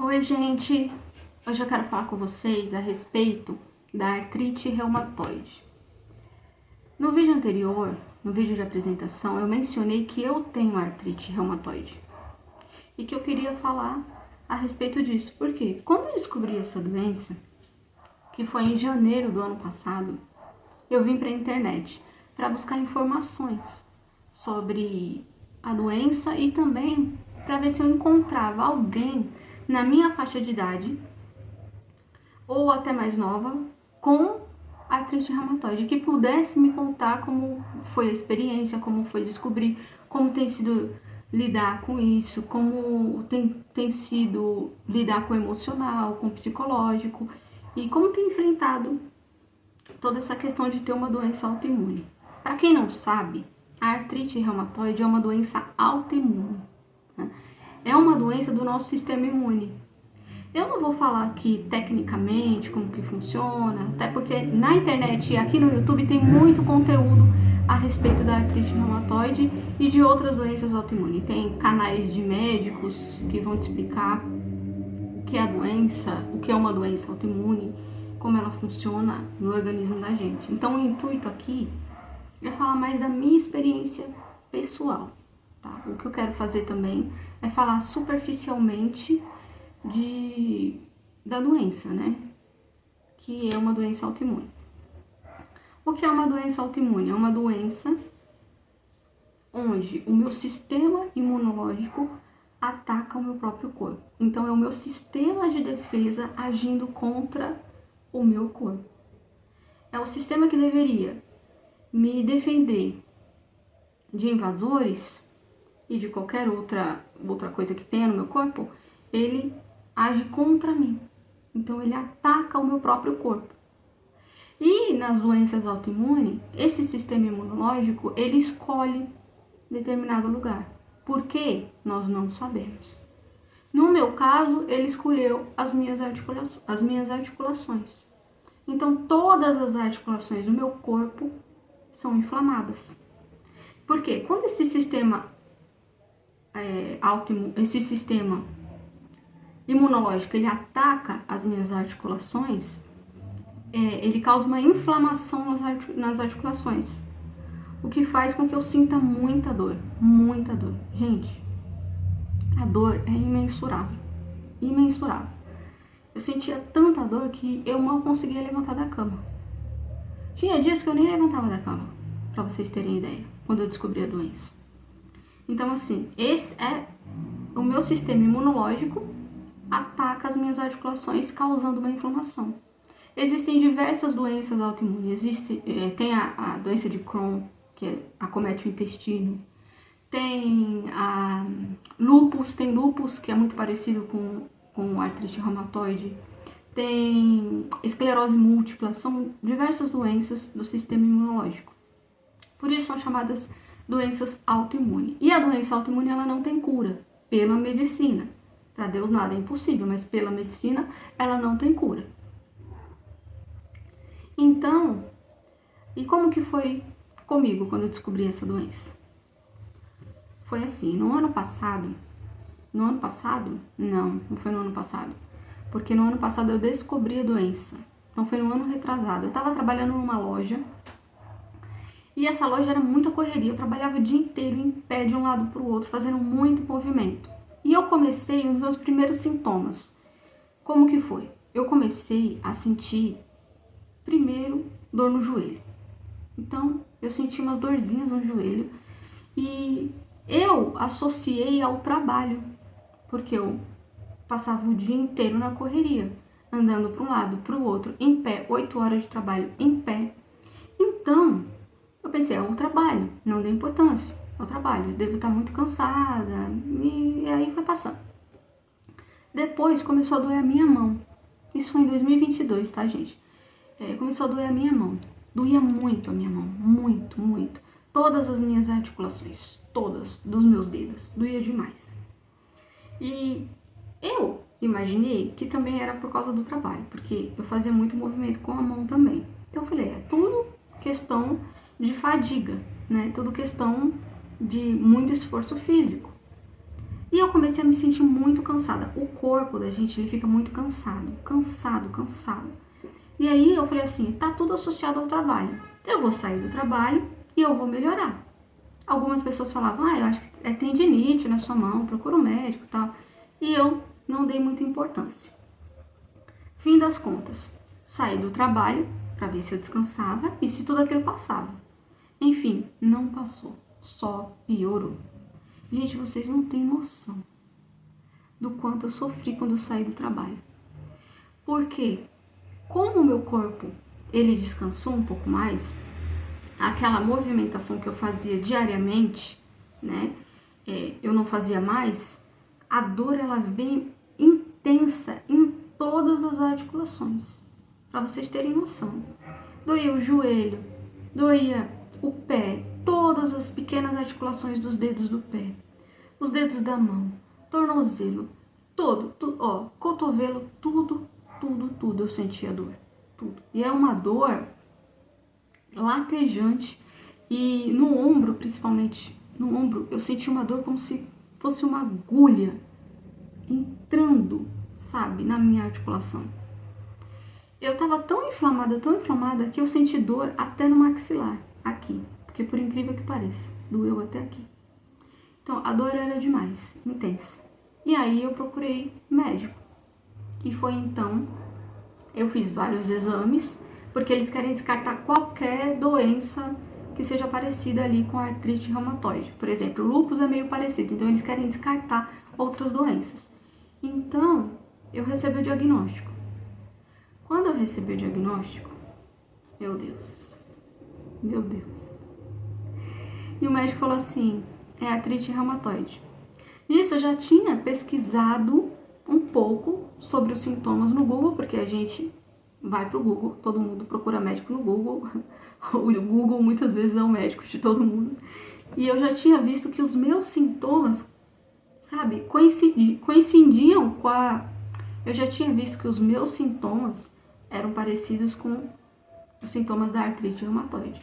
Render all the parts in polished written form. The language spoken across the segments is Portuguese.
Oi, gente! Hoje eu quero falar com vocês a respeito da artrite reumatoide. No vídeo anterior, no vídeo de apresentação, eu mencionei que eu tenho artrite reumatoide e que eu queria falar a respeito disso. Porque quando eu descobri essa doença, que foi em janeiro do ano passado, eu vim para a internet para buscar informações sobre a doença e também para ver se eu encontrava alguém na minha faixa de idade ou até mais nova com artrite reumatoide que pudesse me contar como foi a experiência, como foi descobrir, como tem sido lidar com isso, como tem sido lidar com o emocional, com o psicológico e como tem enfrentado toda essa questão de ter uma doença autoimune. Para quem não sabe, a artrite reumatoide é uma doença autoimune, né? É uma doença do nosso sistema imune. Eu não vou falar aqui tecnicamente como que funciona, até porque na internet e aqui no YouTube tem muito conteúdo a respeito da artrite reumatoide e de outras doenças autoimunes. Tem canais de médicos que vão te explicar o que é a doença, o que é uma doença autoimune, como ela funciona no organismo da gente. Então o intuito aqui é falar mais da minha experiência pessoal, tá? O que eu quero fazer também é falar superficialmente da doença, né? Que é uma doença autoimune. O que é uma doença autoimune? É uma doença onde o meu sistema imunológico ataca o meu próprio corpo. Então é o meu sistema de defesa agindo contra o meu corpo. É o sistema que deveria me defender de invasores e de qualquer outra coisa que tenha no meu corpo, ele age contra mim. Então ele ataca o meu próprio corpo. E nas doenças autoimunes, esse sistema imunológico, ele escolhe determinado lugar. Por quê? Nós não sabemos. No meu caso, ele escolheu as minhas articulações. Então todas as articulações do meu corpo são inflamadas. Por quê? Quando esse sistema esse sistema imunológico ele ataca as minhas articulações, ele causa uma inflamação nas articulações, o que faz com que eu sinta muita dor, muita dor. Gente, a dor é imensurável, imensurável. Eu sentia tanta dor que eu mal conseguia levantar da cama. Tinha dias que eu nem levantava da cama, para vocês terem ideia, quando eu descobri a doença. Então, assim, esse é o meu sistema imunológico ataca as minhas articulações, causando uma inflamação. Existem diversas doenças autoimunes. Tem a doença de Crohn, que acomete o intestino. Tem a lúpus, que é muito parecido com artrite reumatoide. Tem esclerose múltipla, são diversas doenças do sistema imunológico. Por isso são chamadas doenças autoimunes. E a doença autoimune ela não tem cura pela medicina. Para Deus nada é impossível, mas pela medicina ela não tem cura. Então, e como que foi comigo quando eu descobri essa doença? Foi assim, no ano passado, não foi no ano passado, porque no ano passado eu descobri a doença, então foi no ano retrasado. Eu estava trabalhando numa loja, e essa loja era muita correria, eu trabalhava o dia inteiro em pé de um lado para o outro, fazendo muito movimento. E eu comecei os meus primeiros sintomas. Como que foi? Eu comecei a sentir, primeiro, dor no joelho. Então, eu senti umas dorzinhas no joelho e eu associei ao trabalho, porque eu passava o dia inteiro na correria, andando para um lado, para o outro, em pé, 8 horas de trabalho em pé. Então, eu pensei, é o trabalho, não dei importância ao trabalho, eu devo estar muito cansada, e aí foi passando. Depois começou a doer a minha mão, isso foi em 2022, tá, gente? Começou a doer a minha mão, doía muito a minha mão, muito, muito. Todas as minhas articulações, todas, dos meus dedos, doía demais. E eu imaginei que também era por causa do trabalho, porque eu fazia muito movimento com a mão também. Então eu falei, é tudo questão de fadiga, né? Tudo questão de muito esforço físico. E eu comecei a me sentir muito cansada. O corpo da gente, ele fica muito cansado. E aí eu falei assim, tá tudo associado ao trabalho. Eu vou sair do trabalho e eu vou melhorar. Algumas pessoas falavam, eu acho que é tendinite na sua mão, procura um médico e tal. E eu não dei muita importância. Fim das contas, saí do trabalho para ver se eu descansava e se tudo aquilo passava. Enfim, não passou, só piorou. Gente, vocês não têm noção do quanto eu sofri quando eu saí do trabalho. Porque, como o meu corpo, ele descansou um pouco mais, aquela movimentação que eu fazia diariamente, né, eu não fazia mais, a dor, ela vem intensa em todas as articulações, para vocês terem noção. Doía o joelho, doía o pé, todas as pequenas articulações dos dedos do pé, os dedos da mão, tornozelo, cotovelo, tudo eu sentia dor, tudo. E é uma dor latejante, e no ombro, principalmente, no ombro, eu sentia uma dor como se fosse uma agulha entrando, sabe, na minha articulação. Eu tava tão inflamada, que eu senti dor até no maxilar, aqui, porque por incrível que pareça, doeu até aqui. Então, a dor era demais, intensa. E aí eu procurei médico. E foi então, eu fiz vários exames, porque eles querem descartar qualquer doença que seja parecida ali com a artrite reumatoide. Por exemplo, o lúpus é meio parecido, então eles querem descartar outras doenças. Então, eu recebi o diagnóstico. Quando eu recebi o diagnóstico, meu Deus. E o médico falou assim, é artrite reumatoide. Nisso eu já tinha pesquisado um pouco sobre os sintomas no Google, porque a gente vai pro Google, todo mundo procura médico no Google. O Google muitas vezes é o médico de todo mundo. E eu já tinha visto que os meus sintomas, sabe, coincidiam com a... Eu já tinha visto que os meus sintomas eram parecidos com os sintomas da artrite reumatoide.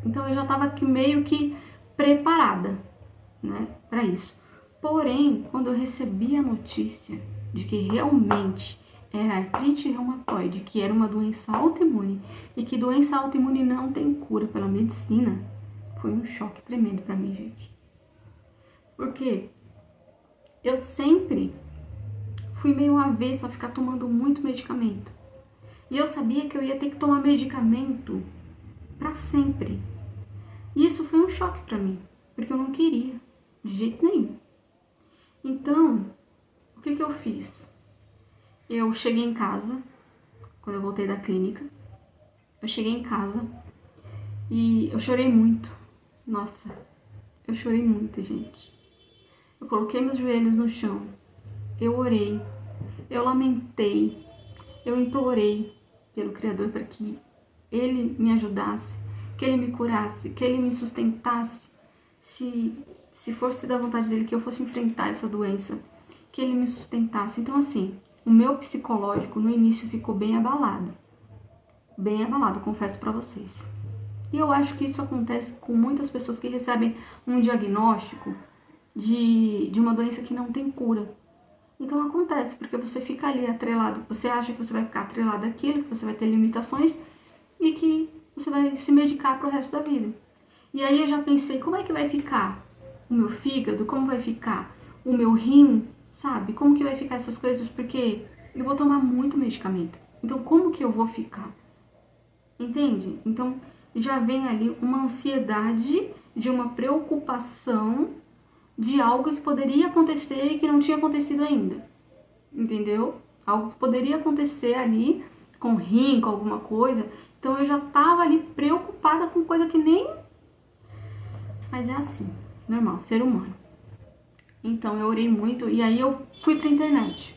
Então eu já estava aqui meio que preparada, né, para isso. Porém, quando eu recebi a notícia de que realmente era artrite reumatoide, que era uma doença autoimune, e que doença autoimune não tem cura pela medicina, foi um choque tremendo para mim, gente. Porque eu sempre fui meio avessa a ficar tomando muito medicamento. E eu sabia que eu ia ter que tomar medicamento para sempre. E isso foi um choque para mim, porque eu não queria, de jeito nenhum. Então, o que eu fiz? Eu cheguei em casa, quando eu voltei da clínica, eu cheguei em casa e eu chorei muito. Nossa, eu chorei muito, gente. Eu coloquei meus joelhos no chão, eu orei, eu lamentei, eu implorei pelo Criador para que Ele me ajudasse, que Ele me curasse, que Ele me sustentasse, se fosse da vontade dEle que eu fosse enfrentar essa doença, que Ele me sustentasse. Então assim, o meu psicológico no início ficou bem abalado, confesso para vocês. E eu acho que isso acontece com muitas pessoas que recebem um diagnóstico de uma doença que não tem cura. Então acontece, porque você fica ali atrelado, você acha que você vai ficar atrelado àquilo, que você vai ter limitações e que você vai se medicar pro resto da vida. E aí eu já pensei, como é que vai ficar o meu fígado, como vai ficar o meu rim, sabe? Como que vai ficar essas coisas, porque eu vou tomar muito medicamento. Então como que eu vou ficar? Entende? Então já vem ali uma ansiedade, de uma preocupação de algo que poderia acontecer e que não tinha acontecido ainda, entendeu? Algo que poderia acontecer ali com o rim, com alguma coisa, então eu já tava ali preocupada com coisa que nem... Mas é assim, normal, ser humano. Então eu orei muito e aí eu fui pra internet,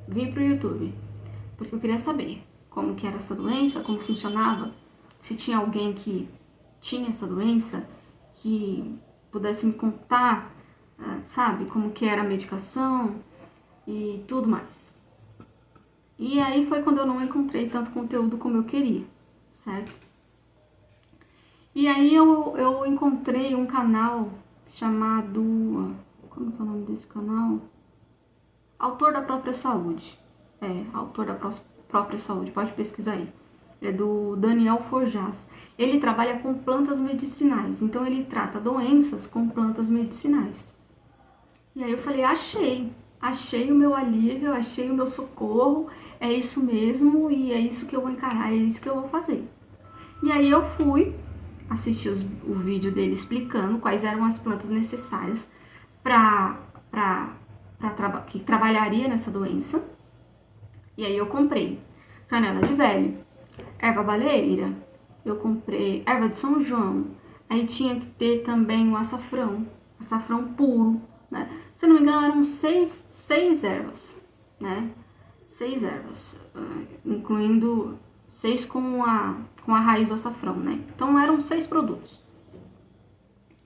vim pro YouTube, porque eu queria saber como que era essa doença, como funcionava, se tinha alguém que tinha essa doença, que pudesse me contar, sabe, como que era a medicação e tudo mais. E aí foi quando eu não encontrei tanto conteúdo como eu queria, certo? E aí eu encontrei um canal chamado... Como que é o nome desse canal? Autor da Própria Saúde. Autor da Própria Saúde, pode pesquisar aí. É do Daniel Forjaz. Ele trabalha com plantas medicinais, então ele trata doenças com plantas medicinais. E aí eu falei, achei o meu alívio, achei o meu socorro, é isso mesmo e é isso que eu vou encarar, é isso que eu vou fazer. E aí eu fui assistir o vídeo dele explicando quais eram as plantas necessárias que trabalharia nessa doença. E aí eu comprei canela de velho, erva baleeira, eu comprei erva de São João, aí tinha que ter também o açafrão puro, né? Se não me engano eram seis ervas, né? 6 ervas, incluindo 6 com a raiz do açafrão, né? Então eram 6 produtos.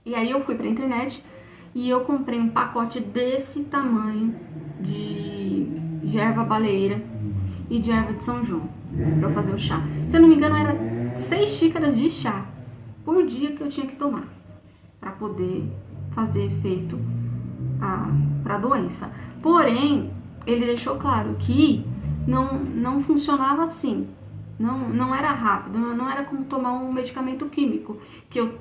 E aí eu fui pra internet e eu comprei um pacote desse tamanho de erva baleeira e de erva de São João pra eu fazer o chá. Se eu não me engano era 6 xícaras de chá por dia que eu tinha que tomar pra poder fazer efeito pra doença. Porém, ele deixou claro que não funcionava assim. Não era rápido, não era como tomar um medicamento químico, que eu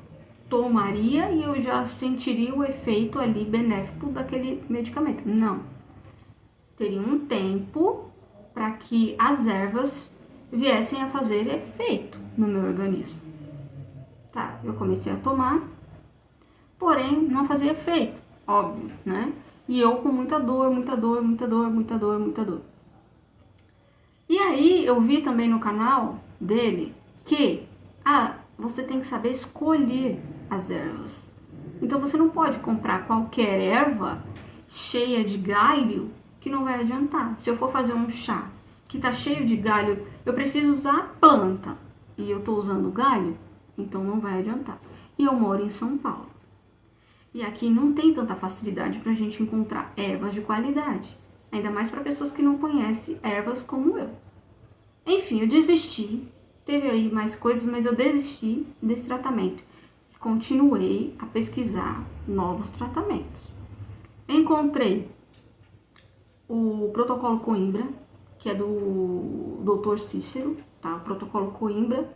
tomaria e eu já sentiria o efeito ali benéfico daquele medicamento. Não. Teria um tempo para que as ervas viessem a fazer efeito no meu organismo. Tá, eu comecei a tomar, porém não fazia efeito, óbvio, né? E eu com muita dor. E aí eu vi também no canal dele que você tem que saber escolher as ervas. Então você não pode comprar qualquer erva cheia de galho que não vai adiantar. Se eu for fazer um chá que tá cheio de galho, eu preciso usar a planta e eu tô usando galho, então não vai adiantar. E eu moro em São Paulo. E aqui não tem tanta facilidade pra gente encontrar ervas de qualidade. Ainda mais para pessoas que não conhecem ervas como eu. Enfim, eu desisti. Teve aí mais coisas, mas eu desisti desse tratamento. Continuei a pesquisar novos tratamentos. Encontrei o protocolo Coimbra, que é do Dr. Cícero, tá? O protocolo Coimbra,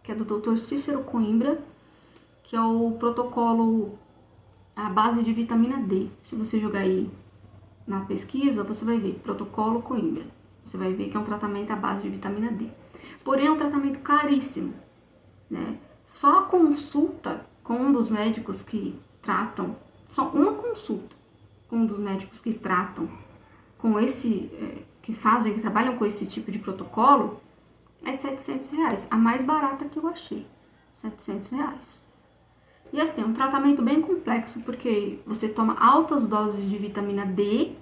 que é do Dr. Cícero Coimbra, que é o protocolo à base de vitamina D. Se você jogar aí na pesquisa, você vai ver protocolo Coimbra. Você vai ver que é um tratamento à base de vitamina D. Porém, é um tratamento caríssimo, né? Só a consulta com um dos médicos que tratam, só uma consulta com um dos médicos que tratam com esse, que trabalham com esse tipo de protocolo, é R$700. A mais barata que eu achei, R$700. E assim, é um tratamento bem complexo, porque você toma altas doses de vitamina D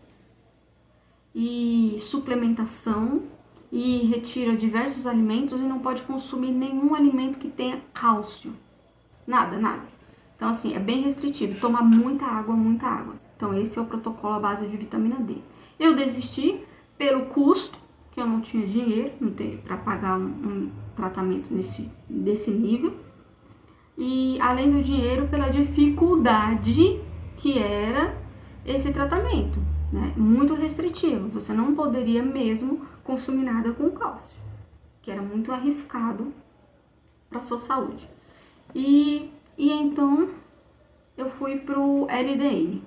e suplementação e retira diversos alimentos e não pode consumir nenhum alimento que tenha cálcio. Nada. Então assim, é bem restritivo, toma muita água. Então esse é o protocolo à base de vitamina D. Eu desisti pelo custo, que eu não tinha dinheiro para pagar um tratamento desse nível. E além do dinheiro, pela dificuldade que era esse tratamento, né? Muito restritivo, você não poderia mesmo consumir nada com cálcio, que era muito arriscado para sua saúde. E então eu fui pro LDN,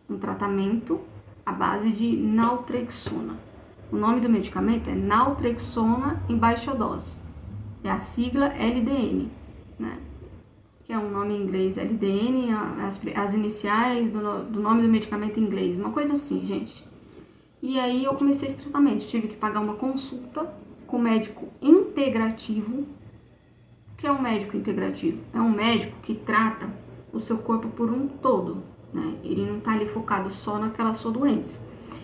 um tratamento à base de naltrexona. O nome do medicamento é naltrexona em baixa dose, é a sigla LDN, né? Que é um nome em inglês, LDN, as iniciais do nome do medicamento em inglês, uma coisa assim, gente. E aí eu comecei esse tratamento, tive que pagar uma consulta com um médico integrativo. O que é um médico integrativo? É um médico que trata o seu corpo por um todo, né? Ele não tá ali focado só naquela sua doença.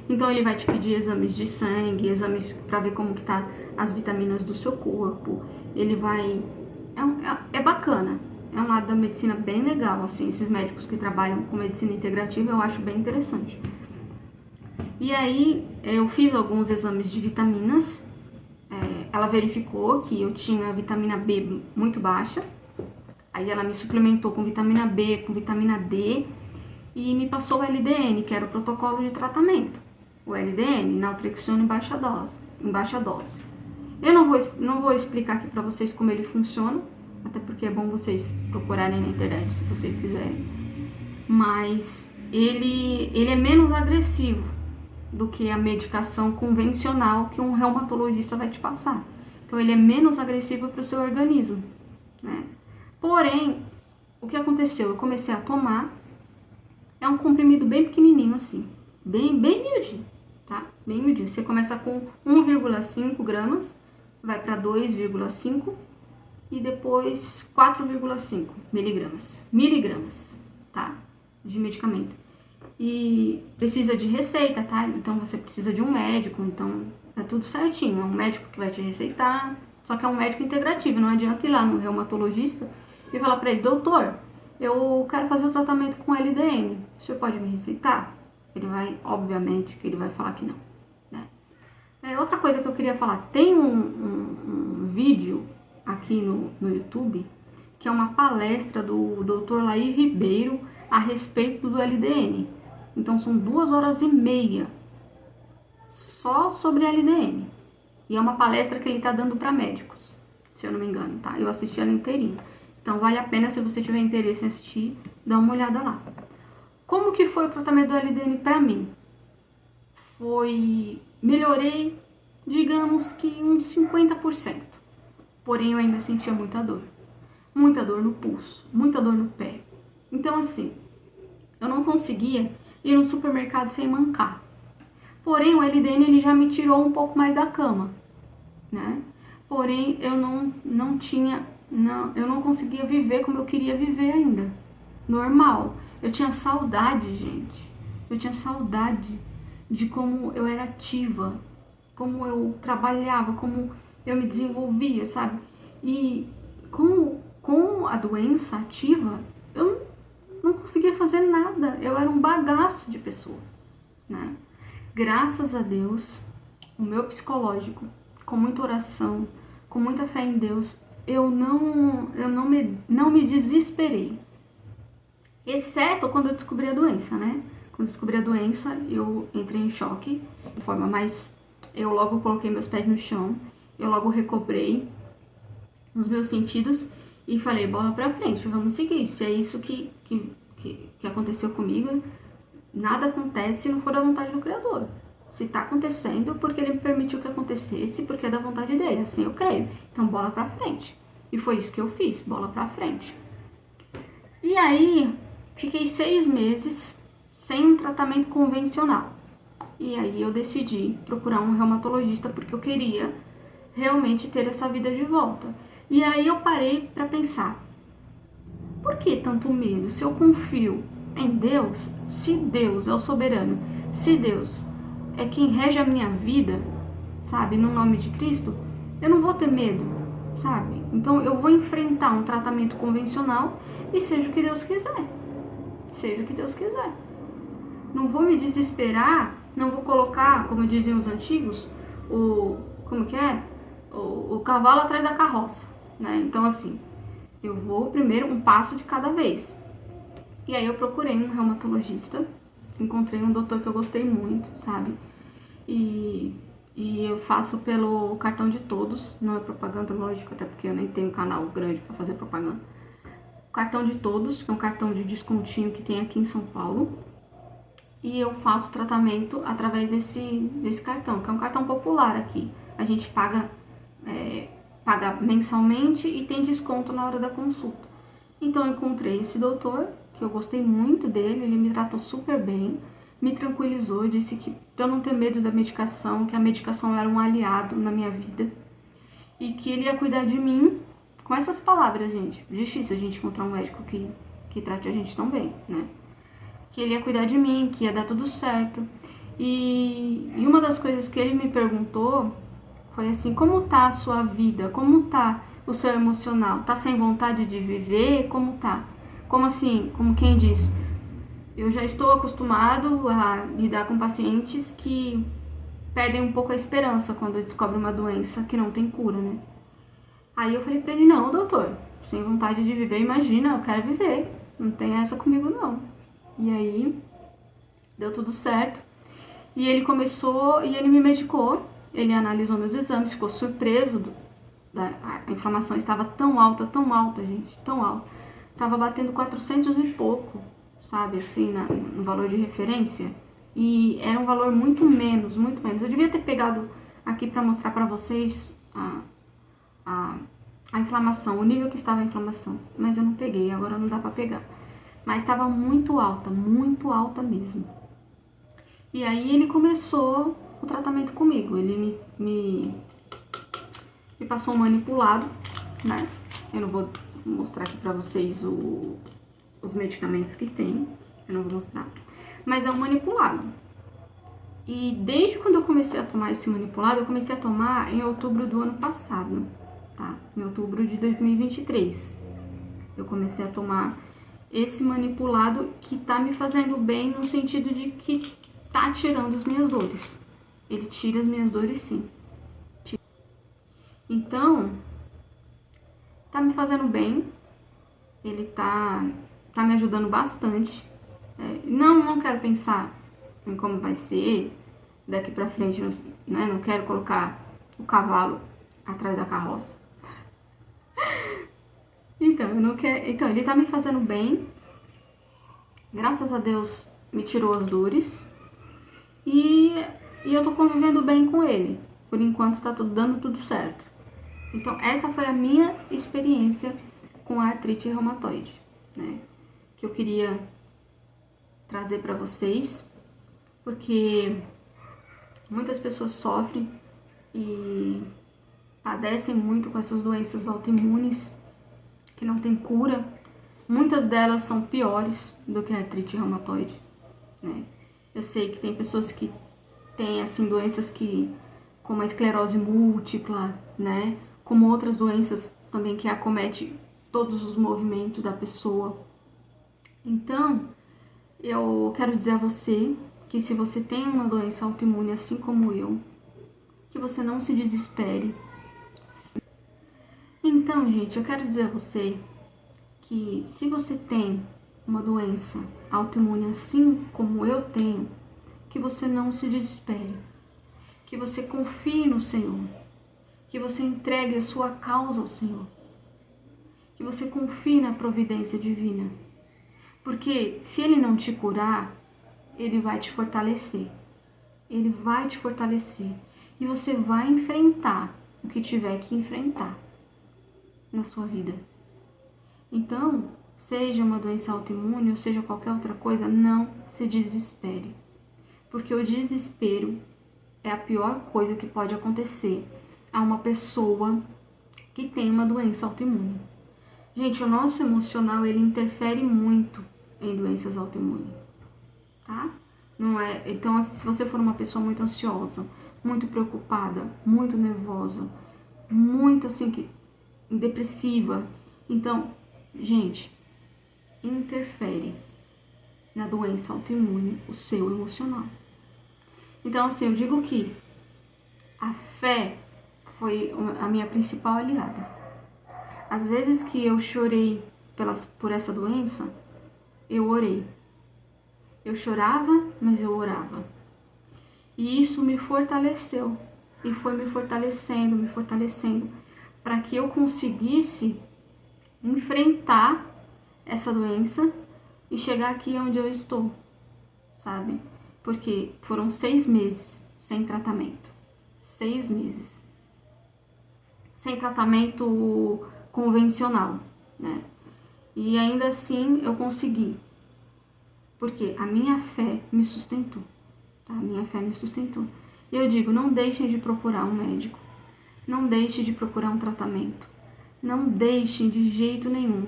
Então ele vai te pedir exames de sangue, exames para ver como que tá as vitaminas do seu corpo. Ele vai... É bacana. É um lado da medicina bem legal, assim, esses médicos que trabalham com medicina integrativa eu acho bem interessante. E aí eu fiz alguns exames de vitaminas, ela verificou que eu tinha vitamina B muito baixa, aí ela me suplementou com vitamina B, com vitamina D, e me passou o LDN, que era o protocolo de tratamento. O LDN, naltrexona em baixa dose. Eu não vou explicar aqui para vocês como ele funciona, até porque é bom vocês procurarem na internet se vocês quiserem. Mas ele é menos agressivo do que a medicação convencional que um reumatologista vai te passar. Então ele é menos agressivo para o seu organismo, né? Porém, o que aconteceu? Eu comecei a tomar, é um comprimido bem pequenininho assim, bem miudinho, tá? Bem miudinho. Você começa com 1,5 gramas, vai para 2,5 e depois 4,5 miligramas, tá? De medicamento. E precisa de receita, tá? Então você precisa de um médico, então é tudo certinho. É um médico que vai te receitar, só que é um médico integrativo. Não adianta ir lá no reumatologista e falar pra ele: doutor, eu quero fazer o tratamento com LDN, o senhor pode me receitar? Ele vai, obviamente, que ele vai falar que não, né? Outra coisa que eu queria falar, tem um vídeo aqui no YouTube, que é uma palestra do Dr. Laí Ribeiro a respeito do LDN. Então são 2h30 só sobre LDN. E é uma palestra que ele tá dando para médicos, se eu não me engano, tá? Eu assisti ela inteirinha. Então vale a pena, se você tiver interesse em assistir, dá uma olhada lá. Como que foi o tratamento do LDN para mim? Melhorei, digamos que uns 50%. Porém eu ainda sentia muita dor no pulso, muita dor no pé. Então assim, eu não conseguia ir no supermercado sem mancar. Porém o LDN ele já me tirou um pouco mais da cama, né? Porém eu não conseguia viver como eu queria viver ainda, normal. Eu tinha saudade, gente. Eu tinha saudade de como eu era ativa, como eu trabalhava, como eu me desenvolvia, sabe? E com a doença ativa, eu não conseguia fazer nada. Eu era um bagaço de pessoa, né? Graças a Deus, o meu psicológico, com muita oração, com muita fé em Deus, eu não me desesperei. Exceto quando eu descobri a doença, né? Quando eu descobri a doença, eu entrei em choque, de forma mais... Eu logo coloquei meus pés no chão, eu logo recobrei os meus sentidos e falei: bola pra frente, vamos seguir. Se é isso que aconteceu comigo, nada acontece se não for da vontade do Criador. Se tá acontecendo, porque ele me permitiu que acontecesse, porque é da vontade dele, assim eu creio. Então bola pra frente. E foi isso que eu fiz, bola pra frente. E aí, fiquei 6 meses sem um tratamento convencional. E aí eu decidi procurar um reumatologista, porque eu queria realmente ter essa vida de volta. E aí eu parei pra pensar: por que tanto medo? Se eu confio em Deus, se Deus é o soberano, se Deus é quem rege a minha vida, sabe, no nome de Cristo, eu não vou ter medo, sabe? Então eu vou enfrentar um tratamento convencional e seja o que Deus quiser. Seja o que Deus quiser. Não vou me desesperar, não vou colocar, como diziam os antigos, o cavalo atrás da carroça, né? Então assim, eu vou primeiro um passo de cada vez. E aí eu procurei um reumatologista, encontrei um doutor que eu gostei muito, sabe? E eu faço pelo cartão de todos, não é propaganda, lógico, até porque eu nem tenho um canal grande para fazer propaganda. O cartão de todos, que é um cartão de descontinho que tem aqui em São Paulo. E eu faço tratamento através desse cartão, que é um cartão popular aqui. A gente paga mensalmente e tem desconto na hora da consulta. Então eu encontrei esse doutor, que eu gostei muito dele, ele me tratou super bem, me tranquilizou, disse que pra eu não ter medo da medicação, que a medicação era um aliado na minha vida e que ele ia cuidar de mim. Com essas palavras, gente, difícil a gente encontrar um médico que trate a gente tão bem, né? Que ele ia cuidar de mim, que ia dar tudo certo. E uma das coisas que ele me perguntou foi assim: como tá a sua vida? Como tá o seu emocional? Tá sem vontade de viver? Como tá? Como assim? Como quem diz? Eu já estou acostumado a lidar com pacientes que perdem um pouco a esperança quando descobrem uma doença que não tem cura, né? Aí eu falei pra ele: não, doutor, sem vontade de viver, imagina, eu quero viver. Não tem essa comigo, não. E aí, deu tudo certo. E ele começou, e ele me medicou, ele analisou meus exames, ficou surpreso, a inflamação estava tão alta, gente, tão alta. Tava batendo 400 e pouco, sabe, assim, no valor de referência. E era um valor muito menos, muito menos. Eu devia ter pegado aqui para mostrar para vocês a inflamação, o nível que estava a inflamação. Mas eu não peguei, agora não dá para pegar. Mas estava muito alta mesmo. E aí ele começou o tratamento comigo. Ele me passou um manipulado, né? Eu não vou mostrar aqui pra vocês os medicamentos que tem. Eu não vou mostrar. Mas é um manipulado. E desde quando eu comecei a tomar esse manipulado, eu comecei a tomar em outubro do ano passado, tá? Em outubro de 2023. Eu comecei a tomar esse manipulado que tá me fazendo bem no sentido de que tá tirando as minhas dores. Ele tira as minhas dores, sim. Então, tá me fazendo bem. Ele tá me ajudando bastante. Não quero pensar em como vai ser daqui pra frente, né? Não quero colocar o cavalo atrás da carroça. Então, eu não quero. Então, ele tá me fazendo bem. Graças a Deus, me tirou as dores. E eu tô convivendo bem com ele. Por enquanto tá dando tudo certo. Então, essa foi a minha experiência com a artrite reumatoide, né? Que eu queria trazer para vocês, porque muitas pessoas sofrem e padecem muito com essas doenças autoimunes que não tem cura. Muitas delas são piores do que a artrite reumatoide, né? Eu sei que tem pessoas que têm, assim, doenças como a esclerose múltipla, né? Como outras doenças também que acomete todos os movimentos da pessoa. Então, eu quero dizer a você que se você tem uma doença autoimune assim como eu, que você não se desespere. Então, gente, eu quero dizer a você que se você tem uma doença autoimune assim como eu tenho, que você não se desespere, que você confie no Senhor, que você entregue a sua causa ao Senhor, que você confie na providência divina, porque se Ele não te curar, Ele vai te fortalecer, Ele vai te fortalecer, e você vai enfrentar o que tiver que enfrentar na sua vida. Então, seja uma doença autoimune ou seja qualquer outra coisa, não se desespere, porque o desespero é a pior coisa que pode acontecer a uma pessoa que tem uma doença autoimune. Gente, o nosso emocional, ele interfere muito em doenças autoimunes, tá? Não é? Então, se você for uma pessoa muito ansiosa, muito preocupada, muito nervosa, muito assim, depressiva, então, gente, interfere na doença autoimune o seu emocional. Então, assim, eu digo que a fé foi a minha principal aliada. Às vezes que eu chorei por essa doença, eu orei. Eu chorava, mas eu orava. E isso me fortaleceu. E foi me fortalecendo, para que eu conseguisse enfrentar essa doença e chegar aqui onde eu estou, sabe? Porque foram 6 meses sem tratamento. 6 meses. Sem tratamento convencional, né? E ainda assim eu consegui. Porque a minha fé me sustentou, tá? A minha fé me sustentou. E eu digo, não deixem de procurar um médico. Não deixem de procurar um tratamento. Não deixem de jeito nenhum.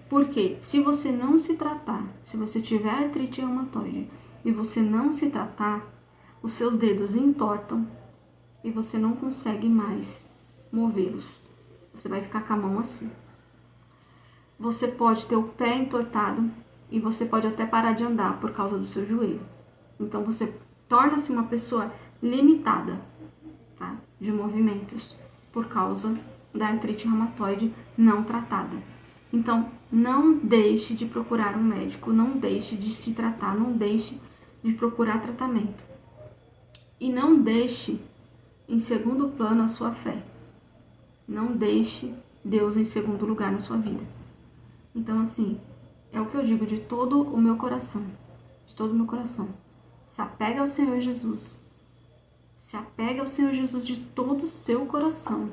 Porque se você não se tratar, se você tiver artrite reumatoide e você não se tratar, os seus dedos entortam e você não consegue mais movê-los. Você vai ficar com a mão assim. Você pode ter o pé entortado e você pode até parar de andar por causa do seu joelho. Então você torna-se uma pessoa limitada, tá? De movimentos por causa da artrite reumatoide não tratada. Então, não deixe de procurar um médico, não deixe de se tratar, não deixe de procurar tratamento. E não deixe em segundo plano a sua fé. Não deixe Deus em segundo lugar na sua vida. Então, assim, é o que eu digo de todo o meu coração. De todo o meu coração. Se apega ao Senhor Jesus. Se apega ao Senhor Jesus de todo o seu coração,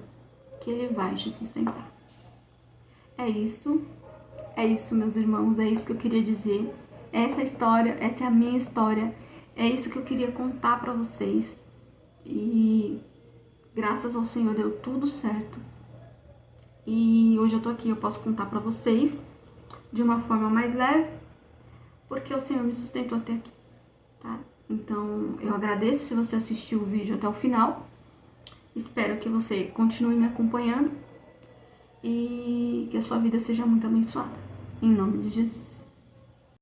que Ele vai te sustentar. É isso, meus irmãos, é isso que eu queria dizer. Essa história, essa é a minha história, é isso que eu queria contar para vocês. E graças ao Senhor deu tudo certo. E hoje eu tô aqui, eu posso contar para vocês de uma forma mais leve, porque o Senhor me sustentou até aqui, tá? Então, eu agradeço se você assistiu o vídeo até o final. Espero que você continue me acompanhando e que a sua vida seja muito abençoada. Em nome de Jesus.